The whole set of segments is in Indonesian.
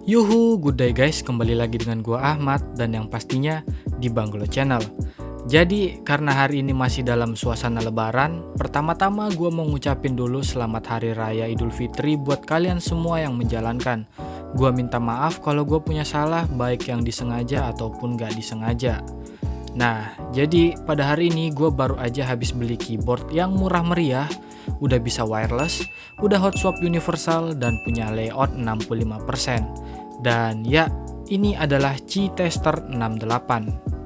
Yuhu, good day guys, kembali lagi dengan gua Ahmad dan yang pastinya di Banglo Channel. Jadi karena hari ini masih dalam suasana lebaran, pertama-tama gua mau ngucapin dulu selamat Hari Raya Idul Fitri buat kalian semua yang menjalankan. Gua minta maaf kalau gua punya salah baik yang disengaja ataupun gak disengaja. Nah, jadi pada hari ini gue baru aja habis beli keyboard yang murah meriah, udah bisa wireless, udah hot swap universal, dan punya layout 65%. Dan ya, ini adalah G-Tester 68.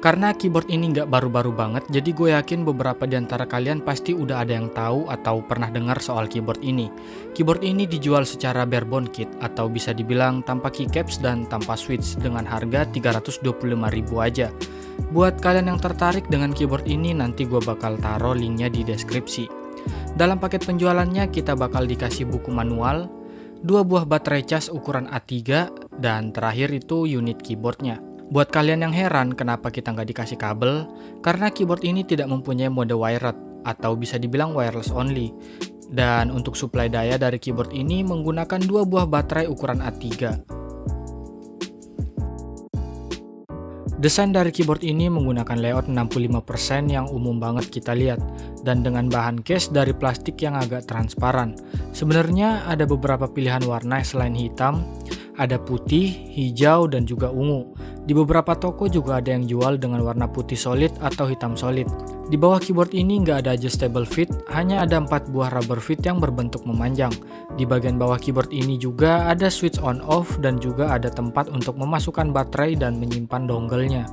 Karena keyboard ini nggak baru-baru banget, jadi gue yakin beberapa di antara kalian pasti udah ada yang tahu atau pernah dengar soal keyboard ini. Keyboard ini dijual secara barebone kit atau bisa dibilang tanpa keycaps dan tanpa switch dengan harga 325.000 aja. Buat kalian yang tertarik dengan keyboard ini, nanti gue bakal taruh linknya di deskripsi. Dalam paket penjualannya kita bakal dikasih buku manual, 2 buah baterai cas ukuran A3, dan terakhir itu unit keyboardnya. Buat kalian yang heran kenapa kita nggak dikasih kabel, karena keyboard ini tidak mempunyai mode wired atau bisa dibilang wireless only. Dan untuk suplai daya dari keyboard ini menggunakan 2 buah baterai ukuran A3. Desain dari keyboard ini menggunakan layout 65% yang umum banget kita lihat, dan dengan bahan case dari plastik yang agak transparan. Sebenarnya ada beberapa pilihan warna selain hitam, ada putih, hijau, dan juga ungu. Di beberapa toko juga ada yang jual dengan warna putih solid atau hitam solid. Di bawah keyboard ini nggak ada adjustable feet, hanya ada 4 buah rubber feet yang berbentuk memanjang. Di bagian bawah keyboard ini juga ada switch on off dan juga ada tempat untuk memasukkan baterai dan menyimpan dongle-nya.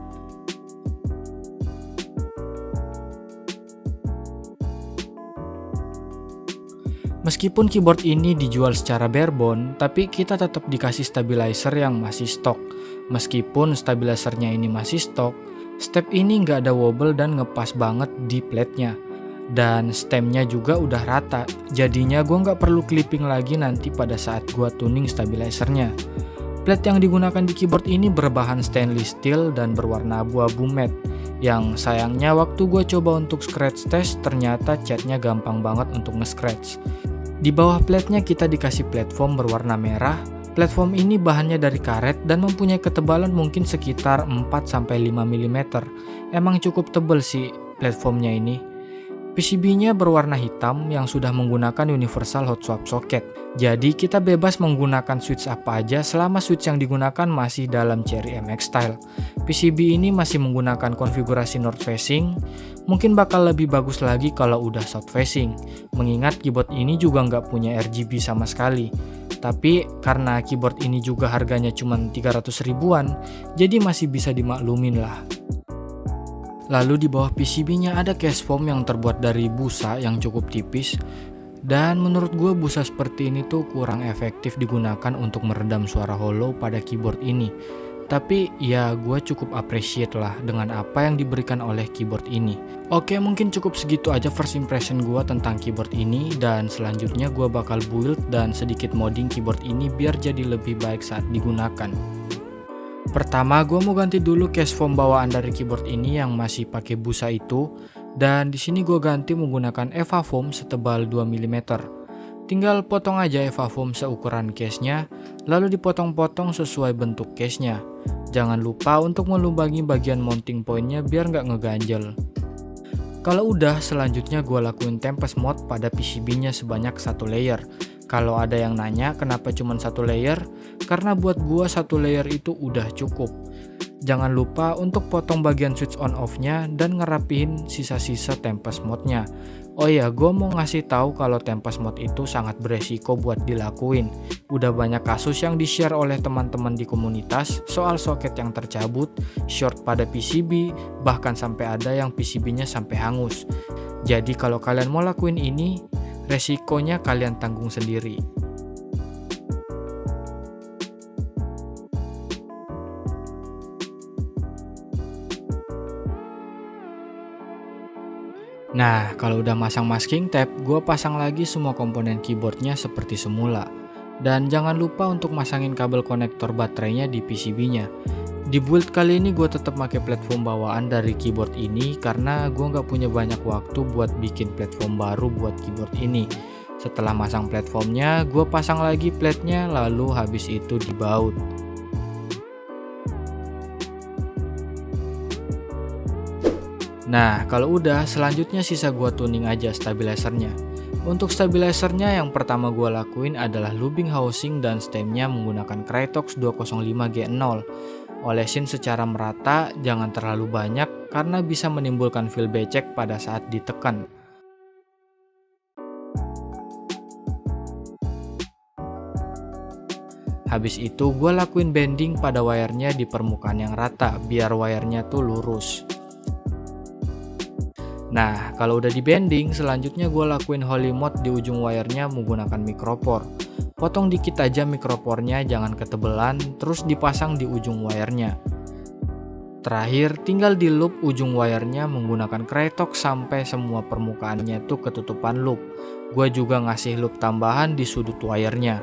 Meskipun keyboard ini dijual secara barebone, tapi kita tetap dikasih stabilizer yang masih stok. Meskipun stabilizernya ini masih stok, step ini nggak ada wobble dan ngepas banget di plate-nya. Dan stemnya juga udah rata, jadinya gue nggak perlu clipping lagi nanti pada saat gue tuning stabilizernya. Plate yang digunakan di keyboard ini berbahan stainless steel dan berwarna abu-abu matte. Yang sayangnya waktu gue coba untuk scratch test, ternyata catnya gampang banget untuk nge-scratch. Di bawah plate-nya kita dikasih platform berwarna merah. Platform ini bahannya dari karet dan mempunyai ketebalan mungkin sekitar 4-5 mm. Emang cukup tebal sih platformnya ini. PCB-nya berwarna hitam yang sudah menggunakan universal hot swap socket. Jadi kita bebas menggunakan switch apa aja selama switch yang digunakan masih dalam Cherry MX style. PCB ini masih menggunakan konfigurasi north facing. Mungkin bakal lebih bagus lagi kalau udah south facing. Mengingat keyboard ini juga nggak punya RGB sama sekali. Tapi karena keyboard ini juga harganya cuma 300 ribuan, jadi masih bisa dimaklumin lah. Lalu di bawah PCB-nya ada case foam yang terbuat dari busa yang cukup tipis. Dan menurut gue busa seperti ini tuh kurang efektif digunakan untuk meredam suara hollow pada keyboard ini. Tapi ya gue cukup appreciate lah dengan apa yang diberikan oleh keyboard ini. Oke, mungkin cukup segitu aja first impression gue tentang keyboard ini. Dan selanjutnya gue bakal build dan sedikit modding keyboard ini biar jadi lebih baik saat digunakan. Pertama, gue mau ganti dulu case foam bawaan dari keyboard ini yang masih pakai busa itu, dan di sini gue ganti menggunakan EVA foam setebal 2 mm. Tinggal potong aja EVA foam seukuran case-nya, lalu dipotong-potong sesuai bentuk case-nya. Jangan lupa untuk melubangi bagian mounting point-nya biar nggak ngeganjel. Kalau udah, selanjutnya gue lakuin tempest mode pada PCB-nya sebanyak 1 layer. Kalau ada yang nanya kenapa cuma 1 layer, karena buat gua 1 layer itu udah cukup. Jangan lupa untuk potong bagian switch on off-nya dan ngerapihin sisa-sisa tempest mode-nya. Oh iya, gua mau ngasih tahu kalau tempest mode itu sangat beresiko buat dilakuin. Udah banyak kasus yang di-share oleh teman-teman di komunitas soal soket yang tercabut, short pada PCB, bahkan sampai ada yang PCB-nya sampai hangus. Jadi kalau kalian mau lakuin ini, resikonya kalian tanggung sendiri. Nah, kalau udah masang masking tape, gue pasang lagi semua komponen keyboardnya seperti semula. Dan jangan lupa untuk masangin kabel konektor baterainya di PCB-nya. Di build kali ini gue tetap pakai platform bawaan dari keyboard ini karena gue nggak punya banyak waktu buat bikin platform baru buat keyboard ini. Setelah masang platformnya, gue pasang lagi platenya, lalu habis itu dibaut. Nah, kalau udah, selanjutnya sisa gue tuning aja stabilizernya. Untuk stabilizernya yang pertama gue lakuin adalah looping housing dan stemnya menggunakan Krytox 205G0. Olesin secara merata, jangan terlalu banyak karena bisa menimbulkan feel becek pada saat ditekan. Habis itu gue lakuin bending pada wire-nya di permukaan yang rata biar wire-nya tuh lurus. Nah, kalau udah di bending, selanjutnya gue lakuin holy mode di ujung wire-nya menggunakan micropore. Potong dikit aja micropore-nya, jangan ketebelan, terus dipasang di ujung wire-nya. Terakhir, tinggal di loop ujung wire-nya menggunakan Krytox sampai semua permukaannya tuh ketutupan loop. Gue juga ngasih loop tambahan di sudut wire-nya.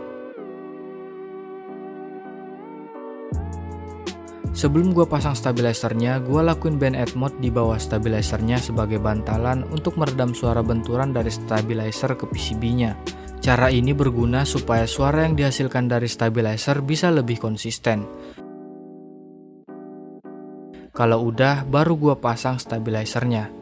Sebelum gue pasang stabilizernya, gue lakuin bend add mode di bawah stabilizernya sebagai bantalan untuk meredam suara benturan dari stabilizer ke PCB-nya. Cara ini berguna supaya suara yang dihasilkan dari stabilizer bisa lebih konsisten. Kalau udah, baru gue pasang stabilizernya.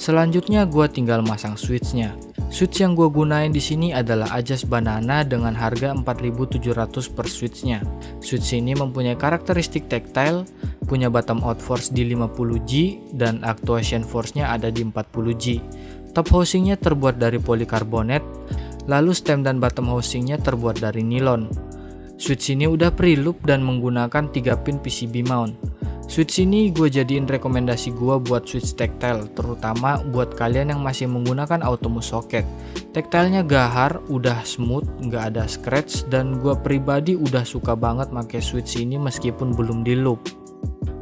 Selanjutnya gue tinggal masang switch-nya. Switch yang gue gunain di sini adalah Ajas Banana dengan harga 4.700 per switch-nya. Switch ini mempunyai karakteristik tactile, punya bottom out force di 50G dan actuation force-nya ada di 40G. Top housing-nya terbuat dari polikarbonat, lalu stem dan bottom housing-nya terbuat dari nilon. Switch ini udah pre-loop dan menggunakan 3 pin PCB mount. Switch ini gue jadiin rekomendasi gue buat switch tactile, terutama buat kalian yang masih menggunakan Automus socket. Tactile-nya gahar, udah smooth, nggak ada scratch, dan gue pribadi udah suka banget pakai switch ini meskipun belum di loop.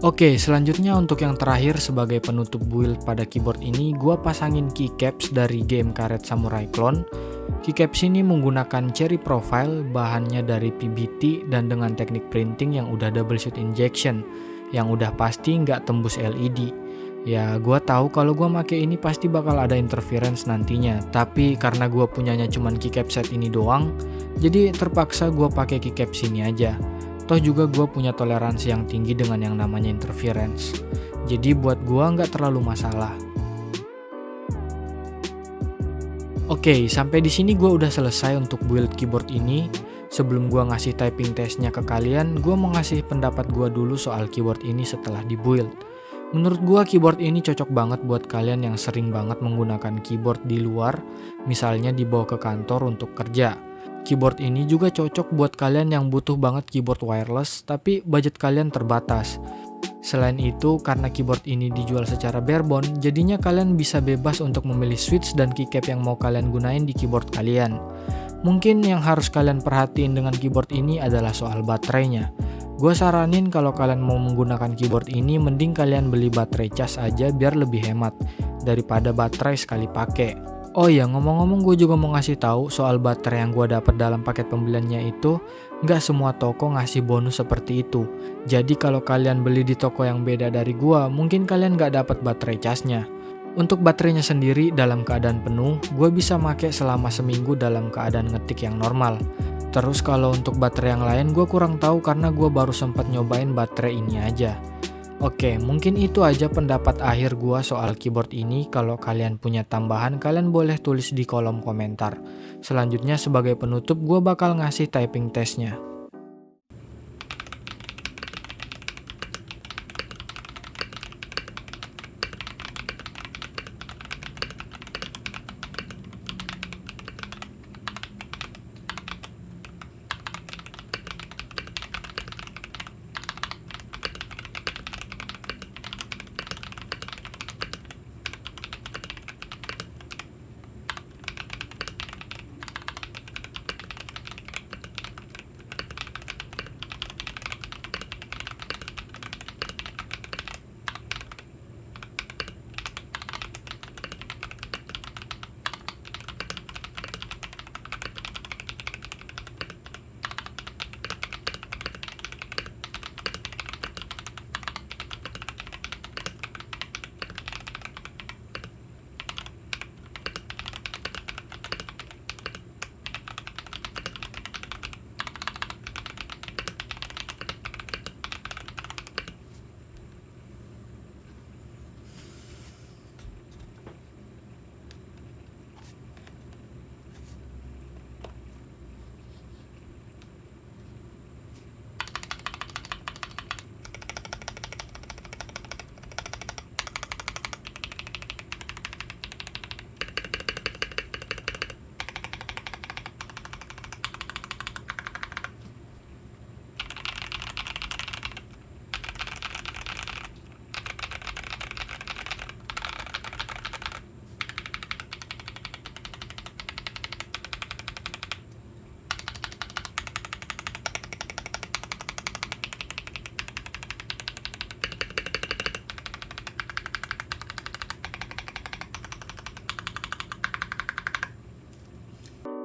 Oke, selanjutnya untuk yang terakhir sebagai penutup build pada keyboard ini, gue pasangin keycaps dari GMK Red Samurai Clone. Keycaps ini menggunakan cherry profile, bahannya dari PBT dan dengan teknik printing yang udah double shoot injection, yang udah pasti nggak tembus LED. Ya, gue tahu kalau gue make ini pasti bakal ada interference nantinya, tapi karena gue punyanya cuman keycap set ini doang, jadi terpaksa gue pakai keycap sini aja. Toh juga gue punya toleransi yang tinggi dengan yang namanya interference, jadi buat gue nggak terlalu masalah. Oke, sampai di sini gue udah selesai untuk build keyboard ini. Sebelum gue ngasih typing testnya ke kalian, gue mau ngasih pendapat gue dulu soal keyboard ini setelah dibuild. Menurut gue keyboard ini cocok banget buat kalian yang sering banget menggunakan keyboard di luar, misalnya dibawa ke kantor untuk kerja. Keyboard ini juga cocok buat kalian yang butuh banget keyboard wireless, tapi budget kalian terbatas. Selain itu, karena keyboard ini dijual secara barebone, jadinya kalian bisa bebas untuk memilih switch dan keycap yang mau kalian gunain di keyboard kalian. Mungkin yang harus kalian perhatiin dengan keyboard ini adalah soal baterainya. Gue saranin kalau kalian mau menggunakan keyboard ini, mending kalian beli baterai cas aja biar lebih hemat daripada baterai sekali pakai. Oh iya, ngomong-ngomong gue juga mau ngasih tahu soal baterai yang gue dapat dalam paket pembeliannya itu, nggak semua toko ngasih bonus seperti itu. Jadi kalau kalian beli di toko yang beda dari gue, mungkin kalian nggak dapat baterai casnya. Untuk baterainya sendiri dalam keadaan penuh, gue bisa pakai selama seminggu dalam keadaan ngetik yang normal. Terus kalau untuk baterai yang lain gue kurang tahu karena gue baru sempat nyobain baterai ini aja. Oke, mungkin itu aja pendapat akhir gua soal keyboard ini. Kalau kalian punya tambahan, kalian boleh tulis di kolom komentar. Selanjutnya sebagai penutup, gua bakal ngasih typing testnya.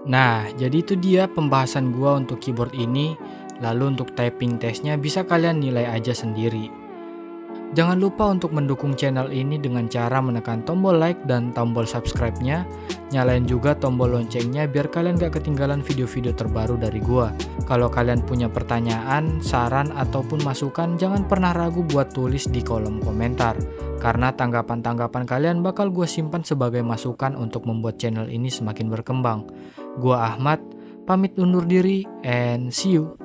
Nah, jadi itu dia pembahasan gua untuk keyboard ini. Lalu untuk typing testnya bisa kalian nilai aja sendiri. Jangan lupa untuk mendukung channel ini dengan cara menekan tombol like dan tombol subscribe-nya. Nyalain juga tombol loncengnya biar kalian gak ketinggalan video-video terbaru dari gua. Kalau kalian punya pertanyaan, saran, ataupun masukan, jangan pernah ragu buat tulis di kolom komentar. Karena tanggapan-tanggapan kalian bakal gua simpan sebagai masukan untuk membuat channel ini semakin berkembang. Gua Ahmad, pamit undur diri and see you.